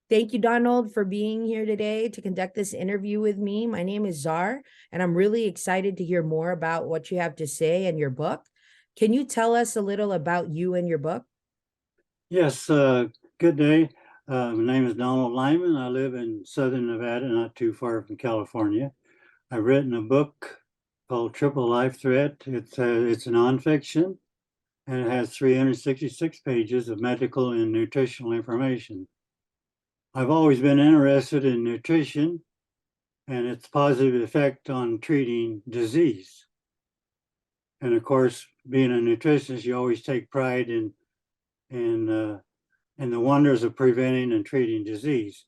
Thank you, Donald, for being here today to conduct this interview with me. My name is Czar, and I'm really excited to hear more about what you have to say in your book. Can you tell us a little about you and your book? Yes, good day. My name is Donald Lyman. I live in Southern Nevada, not too far from California. I've written a book called Triple Life Threat. It's nonfiction, and it has 366 pages of medical and nutritional information. I've always been interested in nutrition and its positive effect on treating disease. And of course, being a nutritionist, you always take pride in the wonders of preventing and treating disease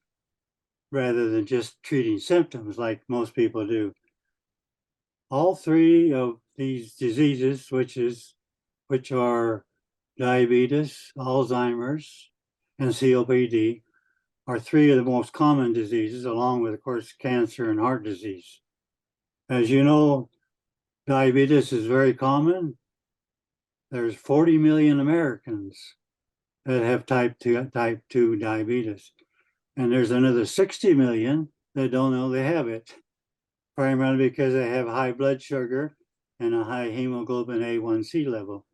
rather than just treating symptoms like most people do. All three of these diseases, which are diabetes, Alzheimer's, and COPD, are three of the most common diseases, along with, of course, cancer and heart disease. As you know, diabetes is very common. There's 40 million Americans that have type 2 diabetes. And there's another 60 million that don't know they have it, primarily because they have high blood sugar and a high hemoglobin A1C level.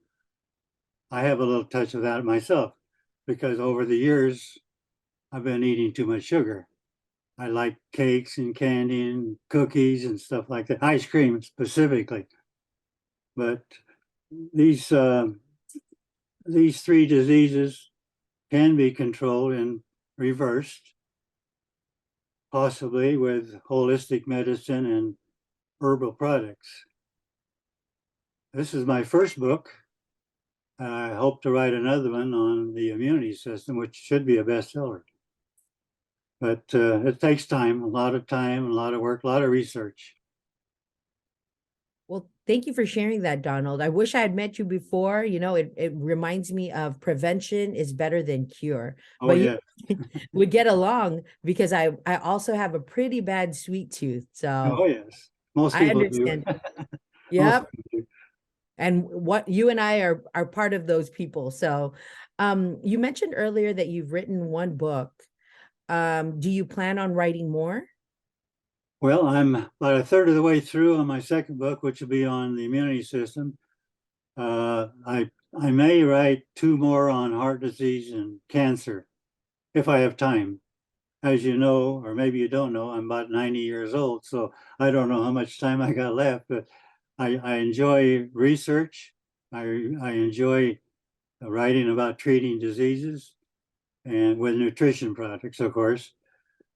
I have a little touch of that myself because over the years, I've been eating too much sugar. I like cakes and candy and cookies and stuff like that, ice cream specifically. But these three diseases can be controlled and reversed, possibly with holistic medicine and herbal products. This is my first book. I hope to write another one on the immunity system, which should be a bestseller. But it takes time, a lot of work, a lot of research. Well, thank you for sharing that, Donald. I wish I had met you before. You know, it reminds me of prevention is better than cure. Oh, But yeah. we get along because I also have a pretty bad sweet tooth. So Oh, yes. Most I people do. understand. Most Yep. people do. And what you and I are part of those people. So you mentioned earlier that you've written one book. Do you plan on writing more? Well, I'm about a third of the way through on my second book, which will be on the immunity system. I may write two more on heart disease and cancer if I have time. As you know, or maybe you don't know, I'm about 90 years old, so I don't know how much time I got left, but I enjoy research. I enjoy writing about treating diseases and with nutrition products, of course.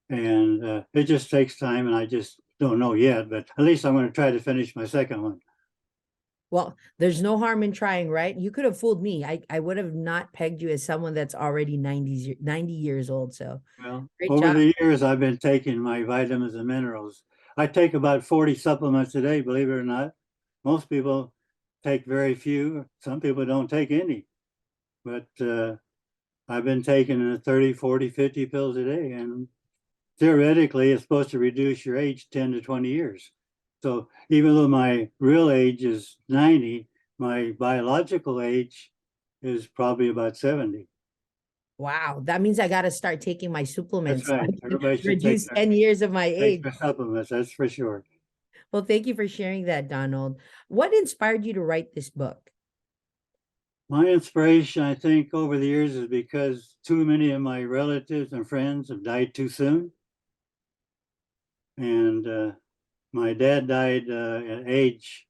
And it just takes time, and I just don't know yet, but at least I'm going to try to finish my second one. Well, there's no harm in trying, right? You could have fooled me. I would have not pegged you as someone that's already 90 years old. So Well, great over job. the years, I've been taking my vitamins and minerals. I take about 40 supplements a day, believe it or not. Most people take very few. Some people don't take any. But I've been taking 30, 40, 50 pills a day. And theoretically, it's supposed to reduce your age 10 to 20 years. So even though my real age is 90, my biological age is probably about 70. Wow. That means I got to start taking my That's supplements so right. I can Everybody should reduce 10 years of my take age. their supplements, that's for sure. Well, thank you for sharing that, Donald. What inspired you to write this book? My inspiration, I think, over the years is because too many of my relatives and friends have died too soon. And my dad died at age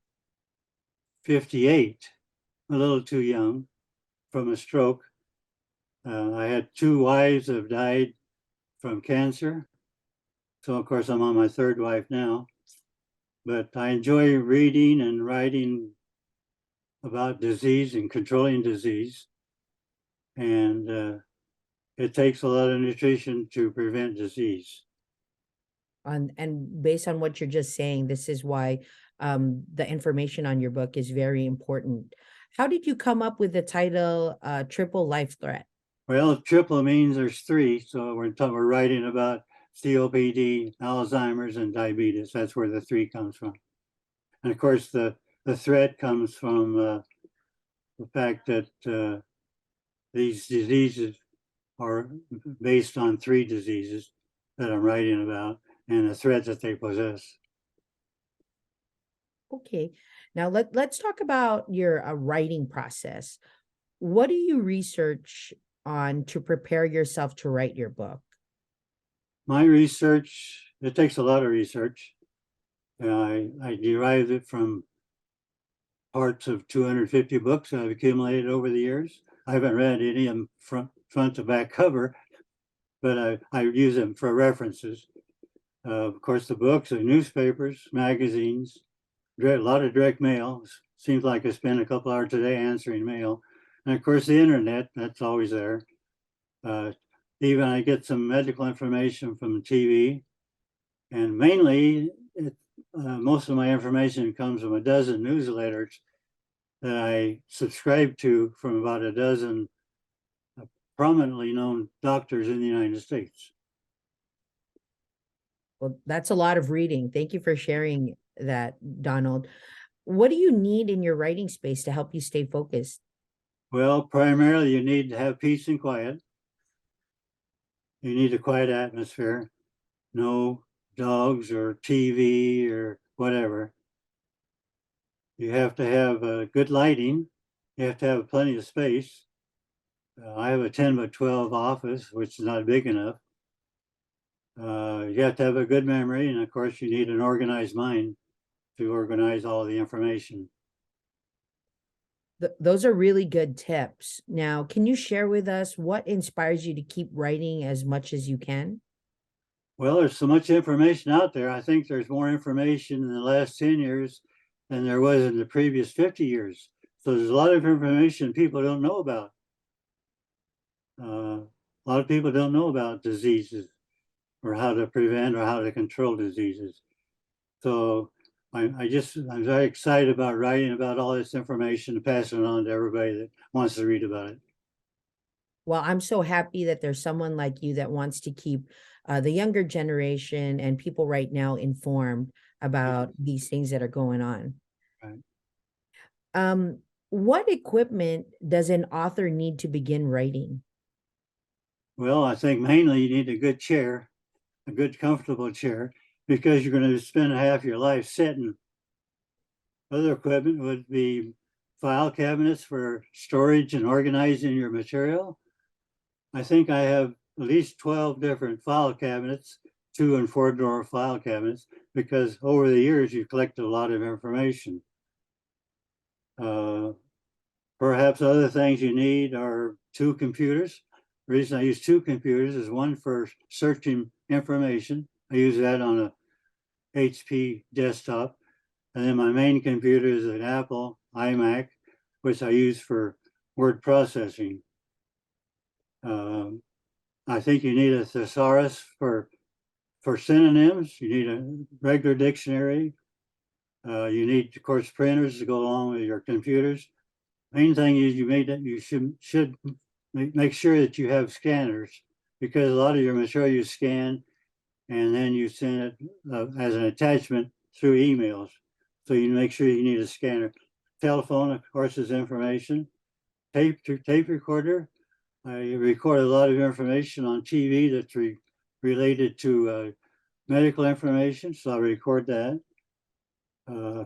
58, a little too young, from a stroke. I had two wives that have died from cancer. So, of course, I'm on my third wife now. But I enjoy reading and writing about disease and controlling disease. And it takes a lot of nutrition to prevent disease. And based on what you're just saying, this is why the information on your book is very important. How did you come up with the title Triple Life Threat? Well, triple means there's three. So we're writing about COPD, Alzheimer's, and diabetes. That's where the 3 comes from. And of course, the threat comes from the fact that these diseases are based on 3 diseases that I'm writing about and the threat that they possess. Okay. Now let's talk about your writing process. What do you research on to prepare yourself to write your book? My research, it takes a lot of research. I derived it from parts of 250 books I've accumulated over the years. I haven't read any of them front to back cover, but I use them for references. Of course, the books, the newspapers, magazines, a lot of direct mail. Seems like I spend a couple hours a day answering mail. And of course, the internet, that's always there. Even I get some medical information from TV. And mainly, most of my information comes from a dozen newsletters that I subscribe to from about a dozen prominently known doctors in the United States. Well, that's a lot of reading. Thank you for sharing that, Donald. What do you need in your writing space to help you stay focused? Well, primarily you need to have peace and quiet. You need a quiet atmosphere, no dogs or TV or whatever. You have to have good lighting. You have to have plenty of space. I have a 10 by 12 office, which is not big enough. You have to have a good memory. And of course, you need an organized mind to organize all the information. Those are really good tips. Now, can you share with us what inspires you to keep writing as much as you can? Well, there's so much information out there. I think there's more information in the last 10 years than there was in the previous 50 years. So there's a lot of information people don't know about. A lot of people don't know about diseases or how to prevent or how to control diseases. So I'm very excited about writing about all this information and passing it on to everybody that wants to read about it. Well, I'm so happy that there's someone like you that wants to keep the younger generation and people right now informed about these things that are going on. Right. What equipment does an author need to begin writing? Well, I think mainly you need a good chair, a good comfortable chair, because you're going to spend half your life sitting. Other equipment would be file cabinets for storage and organizing your material. I think I have at least 12 different file cabinets, 2 and 4 drawer file cabinets, because over the years you've collected a lot of information. Perhaps other things you need are 2 computers. The reason I use 2 computers is one for searching information. I use that on a HP desktop. And then my main computer is an Apple iMac, which I use for word processing. I think you need a thesaurus for synonyms. You need a regular dictionary. You need, of course, printers to go along with your computers. Main thing is you should make sure that you have scanners, because a lot of your material you scan and then you send it as an attachment through emails. So you make sure you need a scanner. Telephone, of course, is information. Tape recorder. I record a lot of information on TV that's related to medical information, so I record that.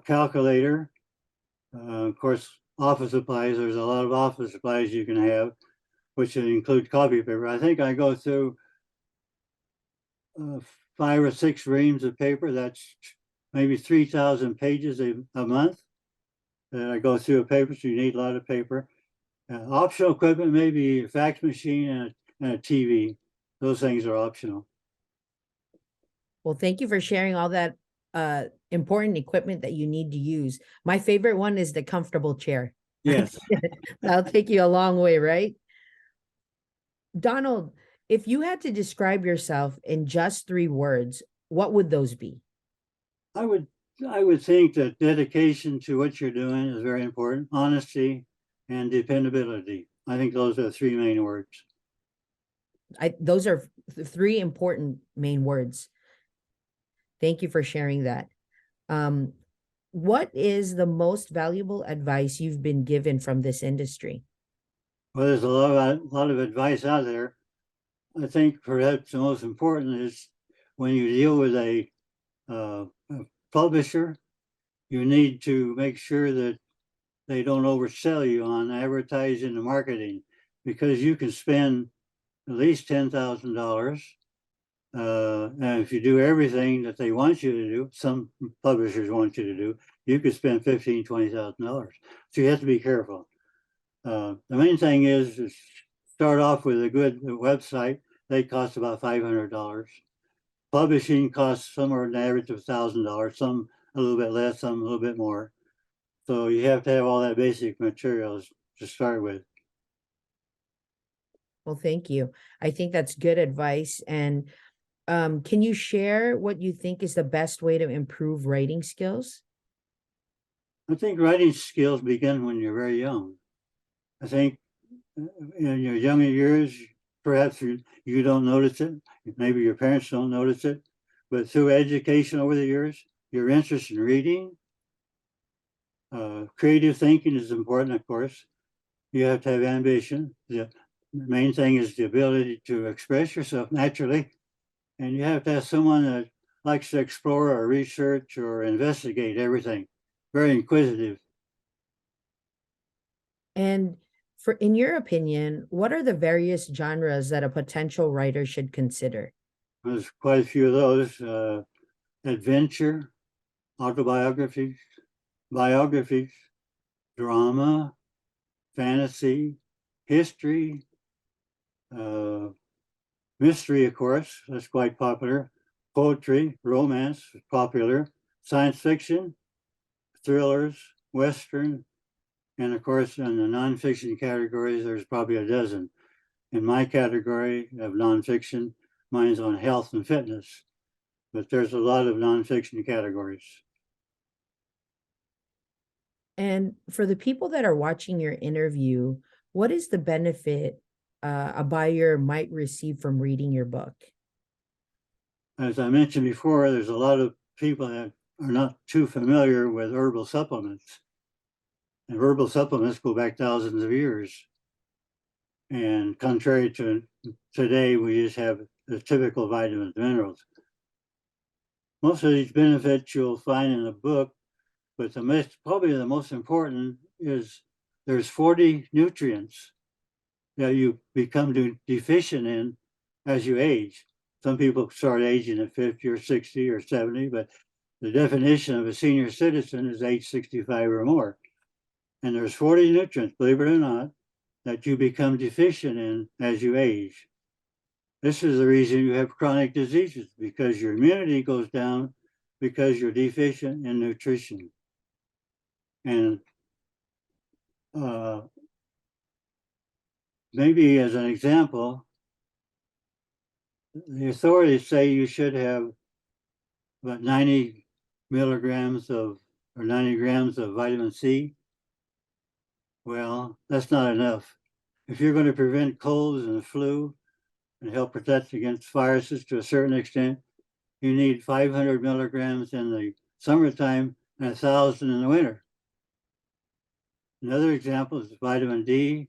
Calculator, of course, office supplies. There's a lot of office supplies you can have, which include copy paper. I think I go through 5 or 6 reams of paper. That's maybe 3,000 pages a month that I go through a paper, so you need a lot of paper. Optional equipment, maybe a fax machine and a TV. Those things are optional. Well, thank you for sharing all that important equipment that you need to use. My favorite one is the comfortable chair. Yes. That'll take you a long way, right? Donald, if you had to describe yourself in just 3 words, what would those be? I would think that dedication to what you're doing is very important. Honesty and dependability. I think those are the 3 main words. Those are three important main words. Thank you for sharing that. Um, what is the most valuable advice you've been given from this industry? Well, there's a lot of advice out there. I think perhaps the most important is when you deal with a publisher, you need to make sure that they don't oversell you on advertising and marketing, because you can spend at least $10,000. And if you do everything that they want you to do, some publishers want you to do, you could spend $15,000, $20,000. So you have to be careful. The main thing is start off with a good website. They cost about $500. Publishing costs somewhere in the average of $1,000, some a little bit less, some a little bit more. So you have to have all that basic materials to start with. Well, thank you. I think that's good advice. And can you share what you think is the best way to improve writing skills? I think writing skills begin when you're very young. I think in your younger years, perhaps you don't notice it. Maybe your parents don't notice it. But through education over the years, your interest in reading, creative thinking is important, of course. You have to have ambition. The main thing is the ability to express yourself naturally. And you have to have someone that likes to explore or research or investigate everything. Very inquisitive. And for in your opinion, what are the various genres that a potential writer should consider? There's quite a few of those. Adventure, autobiographies, biographies, drama, fantasy, history, uh, mystery, of course, that's quite popular. Poetry, romance, popular. Science fiction, thrillers, Western, and of course, in the nonfiction categories, there's probably a dozen. In my category of nonfiction, mine's on health and fitness, but there's a lot of nonfiction categories. And for the people that are watching your interview, what is the benefit a buyer might receive from reading your book? As I mentioned before, there's a lot of people that are not too familiar with herbal supplements. And herbal supplements go back thousands of years. And contrary to today, we just have the typical vitamins and minerals. Most of these benefits you'll find in the book, but probably the most important is there's 40 nutrients that you become deficient in as you age. Some people start aging at 50 or 60 or 70, but the definition of a senior citizen is age 65 or more. And there's 40 nutrients, believe it or not, that you become deficient in as you age. This is the reason you have chronic diseases, because your immunity goes down because you're deficient in nutrition. And maybe as an example, the authorities say you should have about 90 milligrams of or 90 grams of vitamin C. Well, that's not enough. If you're going to prevent colds and the flu and help protect against viruses to a certain extent, you need 500 milligrams in the summertime and 1,000 in the winter. Another example is vitamin D.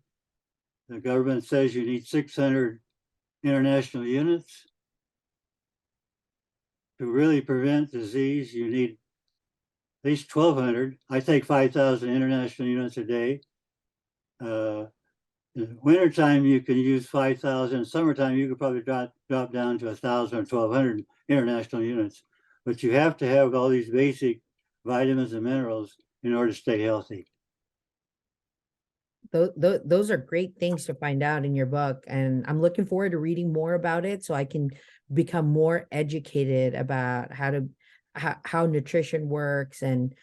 The government says you need 600 international units. To really prevent disease, you need at least 1,200. I take 5,000 international units a day. In wintertime, you can use 5,000. Summertime, you could probably drop down to 1,000 or 1,200 international units. But you have to have all these basic vitamins and minerals in order to stay healthy. Those are great things to find out in your book. And I'm looking forward to reading more about it so I can become more educated about how nutrition works and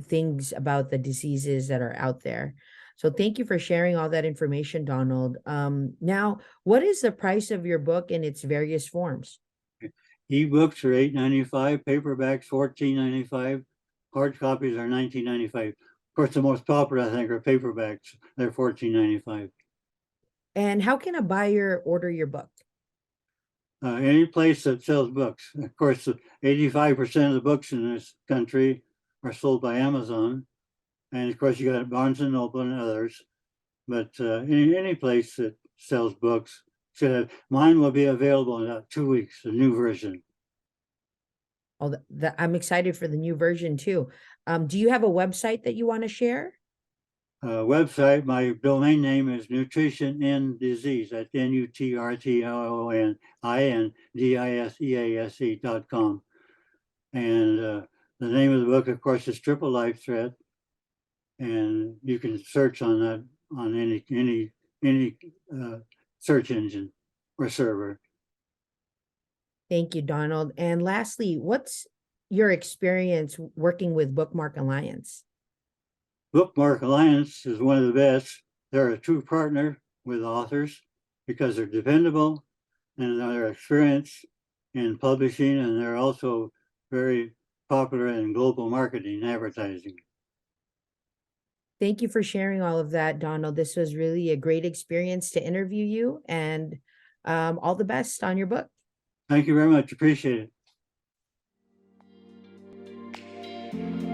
things about the diseases that are out there. So thank you for sharing all that information, Donald. Now, what is the price of your book in its various forms? Ebooks are $8.95, paperbacks $14.95, hard copies are $19.95. Of course, the most popular, I think, are paperbacks. They're $14.95. And how can a buyer order your book? Any place that sells books. Of course, 85% of the books in this country are sold by Amazon. And of course, you got Barnes and Noble and others. But any place that sells books should have. Mine will be available in about 2 weeks, a new version. Oh, I'm excited for the new version too. Do you have a website that you want to share? Website, my domain name is Nutrition in Disease. That's NUTRTIONINDISEASE.com. And the name of the book, of course, is Triple Life Threat. And you can search on that on any search engine or server. Thank you, Donald. And lastly, what's your experience working with Bookmark Alliance? Bookmark Alliance is one of the best. They're a true partner with authors because they're dependable and they're experienced in publishing, and they're also very popular in global marketing and advertising. Thank you for sharing all of that, Donald. This was really a great experience to interview you, and all the best on your book. Thank you very much. Appreciate it.